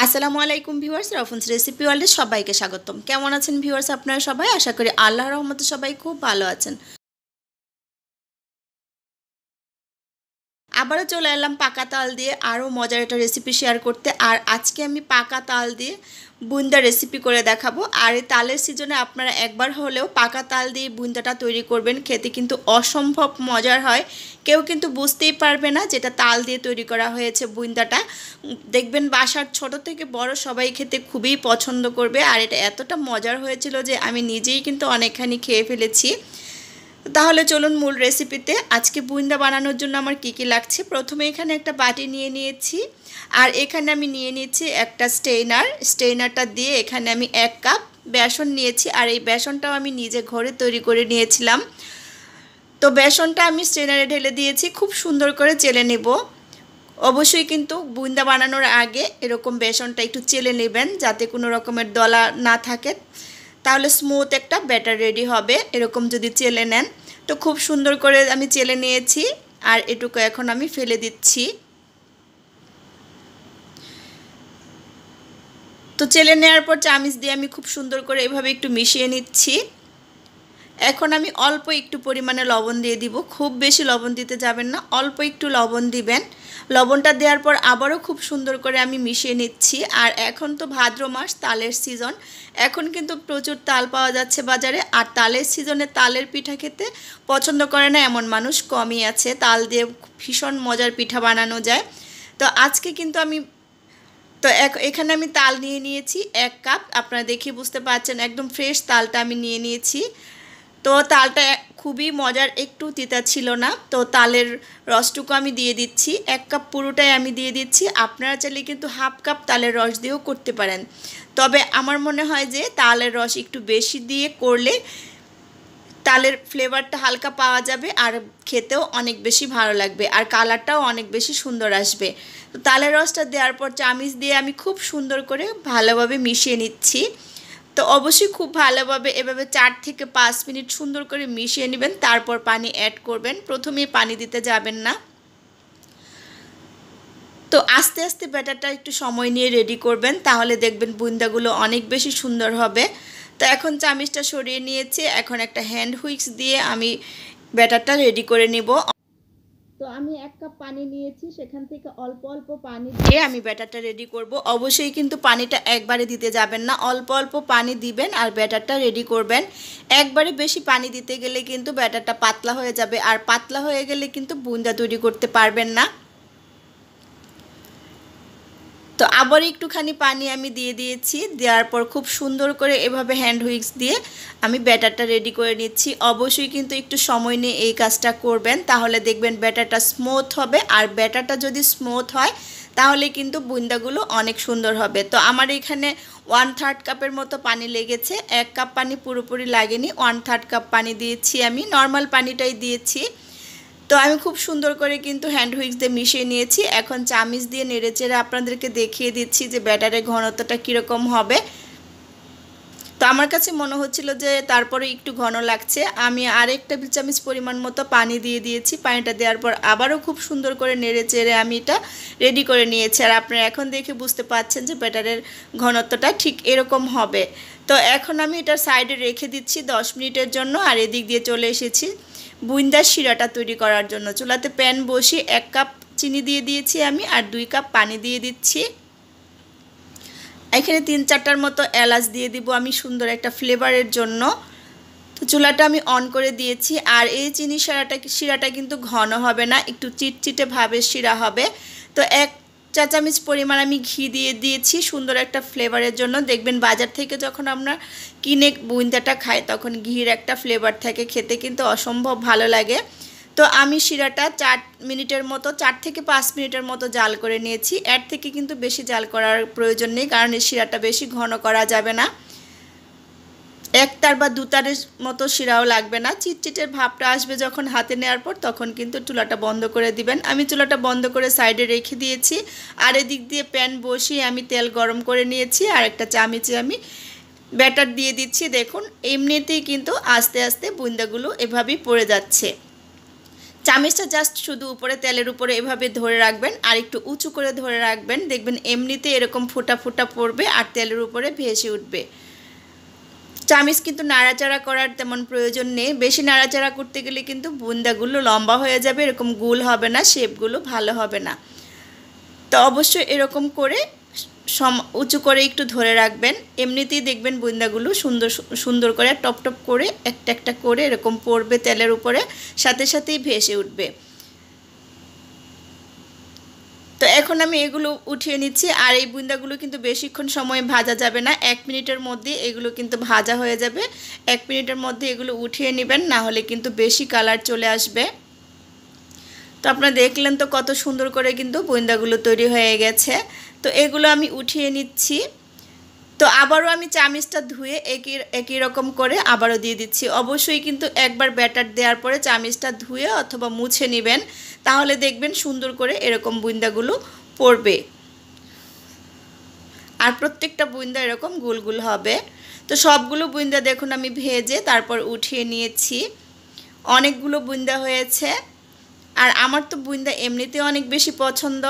আসসালামু আলাইকুম viewers, রফুন্স recipe ওয়ার্ল্ডে সবাইকে স্বাগতম। কেমন আছেন ভিউয়ার্স আপনারা সবাই? আশা করি আল্লাহর রহমতে সবাই খুব ভালো আছেন। আবারও চলে এলাম পাকা তাল দিয়ে আরও মজার একটা রেসিপি শেয়ার করতে। আর আজকে আমি পাকা তাল দিয়ে বুন্দা রেসিপি করে দেখাবো। আর এই তালের সিজনে আপনারা একবার হলেও পাকা তাল দিয়ে বুন্দাটা তৈরি করবেন, খেতে কিন্তু অসম্ভব মজার হয়। কেউ কিন্তু বুঝতেই পারবে না যেটা তাল দিয়ে তৈরি করা হয়েছে বুন্দাটা। দেখবেন বাসার ছোট থেকে বড় সবাই খেতে খুবই পছন্দ করবে। আর এটা এতটা মজার হয়েছিল যে আমি নিজেই কিন্তু অনেকখানি খেয়ে ফেলেছি। তাহলে চলুন মূল রেসিপিতে। আজকে বুন্দা বানানোর জন্য আমার কি কি লাগছে, প্রথমে এখানে একটা বাটি নিয়ে নিয়েছি। আর এখানে আমি নিয়ে নিয়েছি একটা স্টেইনারটা দিয়ে এখানে আমি 1 কাপ বেসন নিয়েছি। আর এই বেসনটাও আমি নিজে ঘরে তৈরি করে নিয়েছিলাম। তো বেসনটা আমি স্টেইনারে ঢেলে দিয়েছি, খুব সুন্দর করে চেলে নেব। অবশ্যই কিন্তু বুন্দা বানানোর আগে এরকম বেসনটা একটু চেলে নেবেন যাতে কোনো রকমের দলা না থাকে, তাহলে স্মুথ একটা ব্যাটার রেডি হবে। এরকম যদি চেলে নেন তো খুব সুন্দর করে আমি চেলে নিয়েছি। আর এটুকু এখন আমি ফেলে দিচ্ছি। তো চেলে নেওয়ার পর চামিচ দিয়ে আমি খুব সুন্দর করে এভাবে একটু মিশিয়ে নিচ্ছি। এখন আমি অল্প একটু পরিমাণে লবণ দিয়ে দিব, খুব বেশি লবণ দিতে যাবেন না, অল্প একটু লবণ দিবেন। লবণটা দেওয়ার পর আবারও খুব সুন্দর করে আমি মিশিয়ে নিচ্ছি। আর এখন তো ভাদ্র মাস, তালের সিজন, এখন কিন্তু প্রচুর তাল পাওয়া যাচ্ছে বাজারে। আর তালের সিজনে তালের পিঠা খেতে পছন্দ করে না এমন মানুষ কমই আছে। তাল দিয়ে ভীষণ মজার পিঠা বানানো যায়। তো আজকে কিন্তু আমি এখানে আমি তাল নিয়ে নিয়েছি 1 কাপ। আপনারা দেখে বুঝতে পারছেন একদম ফ্রেশ তালটা আমি নিয়ে নিয়েছি। তো তালটা খুবই মজার, একটু তিতা ছিল না। তো তালের রসটুকু আমি দিয়ে দিচ্ছি, 1 কাপ পুরোটাই আমি দিয়ে দিচ্ছি। আপনারা চাইলে কিন্তু হাফ কাপ তালের রস দিয়েও করতে পারেন, তবে আমার মনে হয় যে তালের রস একটু বেশি দিয়ে করলে তালের ফ্লেভারটা হালকা পাওয়া যাবে আর খেতেও অনেক বেশি ভালো লাগবে আর কালারটাও অনেক বেশি সুন্দর আসবে। তো তালের রসটা দেওয়ার পর চামিচ দিয়ে আমি খুব সুন্দর করে ভালোভাবে মিশিয়ে নিচ্ছি। তো অবশ্যই খুব ভালোভাবে এভাবে 4 থেকে 5 মিনিট সুন্দর করে মিশিয়ে নেবেন, তারপর পানি অ্যাড করবেন। প্রথমেই পানি দিতে যাবেন না। তো আস্তে আস্তে ব্যাটারটা একটু সময় নিয়ে রেডি করবেন, তাহলে দেখবেন বুন্দাগুলো অনেক বেশি সুন্দর হবে। তো এখন চামিচটা সরিয়ে নিয়েছি, এখন একটা হ্যান্ড হুইক্স দিয়ে আমি ব্যাটারটা রেডি করে নিব। তো আমি 1 কাপ পানি নিয়েছি, সেখান থেকে অল্প অল্প পানি দিয়ে আমি ব্যাটারটা রেডি করব। অবশ্যই কিন্তু পানিটা একবারে দিতে যাবেন না, অল্প অল্প পানি দিবেন আর ব্যাটারটা রেডি করবেন। একবারে বেশি পানি দিতে গেলে কিন্তু ব্যাটারটা পাতলা হয়ে যাবে, আর পাতলা হয়ে গেলে কিন্তু বুন্দা তৈরি করতে পারবেন না। তো আবার একটুখানি পানি আমি দিয়ে দিয়েছি, দেওয়ার পর খুব সুন্দর করে এভাবে হ্যান্ড হুইক্স দিয়ে আমি ব্যাটারটা রেডি করে নিচ্ছি। অবশ্যই কিন্তু একটু সময় নিয়ে এই কাজটা করবেন, তাহলে দেখবেন ব্যাটারটা স্মুথ হবে। আর ব্যাটারটা যদি স্মুথ হয় তাহলে কিন্তু বুন্দাগুলো অনেক সুন্দর হবে। তো আমার এখানে 1/3 কাপের মতো পানি লেগেছে, 1 কাপ পানি পুরোপুরি লাগেনি, 1/3 কাপ পানি দিয়েছি, আমি নর্মাল পানিটাই দিয়েছি। তো আমি খুব সুন্দর করে কিন্তু হ্যান্ড হুইক্স দিয়ে মিশিয়ে নিয়েছি। এখন চামিচ দিয়ে নেড়েচেড়ে আপনাদেরকে দেখিয়ে দিচ্ছি যে ব্যাটারের ঘনত্বটা কীরকম হবে। তো আমার কাছে মনে হচ্ছিল যে তারপরে একটু ঘন লাগছে, আমি আরেক টেবিল চামচ পরিমাণ মতো পানি দিয়ে দিয়েছি। পানিটা দেওয়ার পর আবারও খুব সুন্দর করে নেড়েচেড়ে আমি এটা রেডি করে নিয়েছি। আর আপনারা এখন দেখে বুঝতে পারছেন যে ব্যাটারের ঘনত্বটা ঠিক এরকম হবে। তো এখন আমি এটা সাইডে রেখে দিচ্ছি 10 মিনিটের জন্য। আর এদিক দিয়ে চলে এসেছি বুন্দার শিরাটা তৈরি করার জন্য। চুলাতে প্যান বসিয়ে 1 কাপ চিনি দিয়ে দিয়েছি আমি, আর 2 কাপ পানি দিয়ে দিচ্ছি। এখানে 3-4টার মতো এলাচ দিয়ে দিব আমি সুন্দর একটা ফ্লেভারের জন্য। তো চুলাটা আমি অন করে দিয়েছি। আর এই চিনি শিরাটা কিন্তু ঘন হবে না, একটু চিটচিটে ভাবের শিরা হবে। তো 1 চা চামচ পরিমাণ আমি ঘি দিয়ে দিয়েছি সুন্দর একটা ফ্লেভারের জন্য। দেখবেন বাজার থেকে যখন আমরা কিনে বুন্দাটা খাই তখন ঘির একটা ফ্লেভার থাকে, খেতে কিন্তু অসম্ভব ভালো লাগে। তো আমি শিরাটা 4 মিনিটের মতো, 4 থেকে 5 মিনিটের মতো জাল করে নিয়েছি। এর থেকে কিন্তু বেশি জাল করার প্রয়োজন নেই, কারণ এই শিরাটা বেশি ঘন করা যাবে না। 1 তার বা 2 তারের মতো শিরাও লাগবে না। চিটচিটের ভাবটা আসবে যখন হাতে নেওয়ার পর, তখন কিন্তু চুলাটা বন্ধ করে দিবেন। আমি চুলাটা বন্ধ করে সাইডে রেখে দিয়েছি। আর এদিক দিয়ে প্যান বসিয়ে আমি তেল গরম করে নিয়েছি। আর একটা চামচে আমি ব্যাটার দিয়ে দিচ্ছি। দেখুন এমনিতেই কিন্তু আস্তে আস্তে বুন্দাগুলো এভাবেই পড়ে যাচ্ছে। চামিচটা জাস্ট শুধু উপরে তেলের উপরে এভাবে ধরে রাখবেন আর একটু উঁচু করে ধরে রাখবেন, দেখবেন এমনিতে এরকম ফোঁটা ফোঁটা পড়বে আর তেলের উপরে ভেসে উঠবে। চামিচ কিন্তু নাড়াচাড়া করার তেমন প্রয়োজন নেই, বেশি নাড়াচাড়া করতে গেলে কিন্তু বুন্দাগুলো লম্বা হয়ে যাবে, এরকম গোল হবে না, শেপগুলো ভালো হবে না। তো অবশ্যই এরকম করে উঁচু করে একটু ধরে রাখবেন, এমনিতেই দেখবেন বুন্দাগুলো সুন্দর সুন্দর করে টপ টপ করে একটা একটা করে এরকম পড়বে তেলের উপরে, সাথে সাথেই ভেসে উঠবে। তো এখন আমি এগুলো উঠিয়ে নিচ্ছি। আর এই বুন্দাগুলো কিন্তু বেশিক্ষণ সময় ভাজা যাবে না, 1 মিনিটের মধ্যে এগুলো কিন্তু ভাজা হয়ে যাবে। 1 মিনিটের মধ্যে এগুলো উঠিয়ে নেবেন, না হলে কিন্তু বেশি কালার চলে আসবে। তো আপনারা দেখলেন তো কত সুন্দর করে কিন্তু বুন্দাগুলো তৈরি হয়ে গেছে। তো এগুলো আমি উঠিয়ে নিচ্ছি। তো আবারও আমি চামিচটা ধুয়ে একই রকম করে আবারও দিয়ে দিচ্ছি। অবশ্যই কিন্তু একবার ব্যাটার দেওয়ার পরে চামিচটা ধুয়ে অথবা মুছে নেবেন, তাহলে দেখবেন সুন্দর করে এরকম বুন্দাগুলো পড়বে আর প্রত্যেকটা বুন্দা এরকম গোল গোল হবে। তো সবগুলো বুন্দা দেখুন আমি ভেজে তারপর উঠিয়ে নিয়েছি, অনেকগুলো বুন্দা হয়েছে। আর আমার তো বুন্দা এমনিতে অনেক বেশি পছন্দ,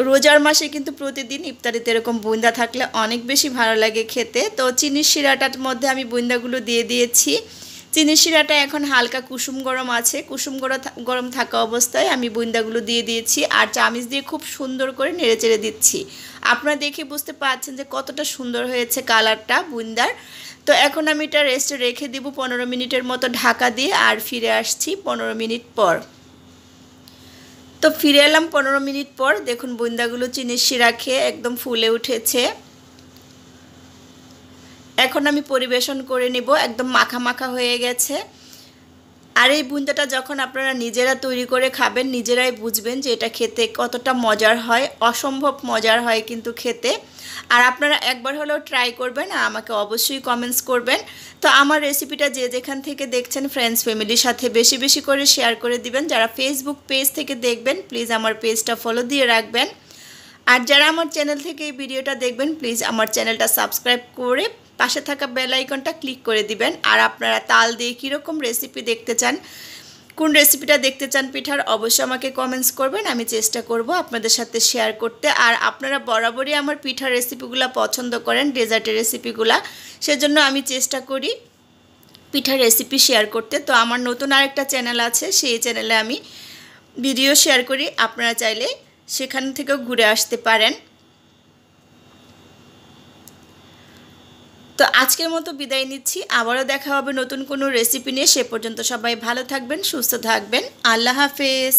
রোজার মাসে কিন্তু প্রতিদিন ইফতারিতে এরকম বুন্দা থাকলে অনেক বেশি ভালো লাগে খেতে। তো চিনির শিরাটার মধ্যে আমি বুন্দাগুলো দিয়ে দিয়েছি। চিনির শিরাটা এখন হালকা কুসুম গরম আছে, কুসুম গরম থাকা অবস্থায় আমি বুন্দাগুলো দিয়ে দিয়েছি আর চামিচ দিয়ে খুব সুন্দর করে নেড়েচেড়ে দিচ্ছি। আপনারা দেখে বুঝতে পারছেন যে কতটা সুন্দর হয়েছে কালারটা বুন্দার। তো এখন আমি এটা রেস্টে রেখে দিব 15 মিনিটের মতো ঢাকা দিয়ে, আর ফিরে আসছি 15 মিনিট পর। তো ফিরে এলাম 15 মিনিট পর, দেখুন বুন্দাগুলো চিনির শিরা খেয়ে একদম ফুলে উঠেছে। এখন আমি পরিবেশন করে নেব, একদম মাখা মাখা হয়ে গেছে। আর এই বুন্দাটা যখন আপনারা নিজেরা তৈরি করে খাবেন নিজেরাই বুঝবেন যে এটা খেতে কতটা মজার হয়, অসম্ভব মজার হয় কিন্তু খেতে। আর আপনারা একবার হলেও ট্রাই করবেন আর আমাকে অবশ্যই কমেন্টস করবেন। তো আমার রেসিপিটা যে যেখান থেকে দেখছেন ফ্রেন্ডস ফ্যামিলির সাথে বেশি বেশি করে শেয়ার করে দিবেন। যারা ফেসবুক পেজ থেকে দেখবেন প্লিজ আমার পেজটা ফলো দিয়ে রাখবেন। আর যারা আমার চ্যানেল থেকে এই ভিডিওটা দেখবেন প্লিজ আমার চ্যানেলটা সাবস্ক্রাইব করে পাশে থাকা বেল আইকনটা ক্লিক করে দিবেন। আর আপনারা তাল দিয়ে কীরকম রেসিপি দেখতে চান, কোন রেসিপিটা দেখতে চান পিঠার, অবশ্যই আমাকে কমেন্টস করবেন, আমি চেষ্টা করব আপনাদের সাথে শেয়ার করতে। আর আপনারা বরাবরই আমার পিঠার রেসিপিগুলো পছন্দ করেন, ডেজার্টের রেসিপিগুলো, সেজন্য আমি চেষ্টা করি পিঠার রেসিপি শেয়ার করতে। তো আমার নতুন আরেকটা চ্যানেল আছে, সেই চ্যানেলে আমি ভিডিও শেয়ার করি, আপনারা চাইলে সেখান থেকেও ঘুরে আসতে পারেন। তো আজকের মতো বিদায় নিচ্ছি, আবারও দেখা হবে নতুন কোনো রেসিপি নিয়ে। সে পর্যন্ত সবাই ভালো থাকবেন, সুস্থ থাকবেন। আল্লাহ হাফেজ।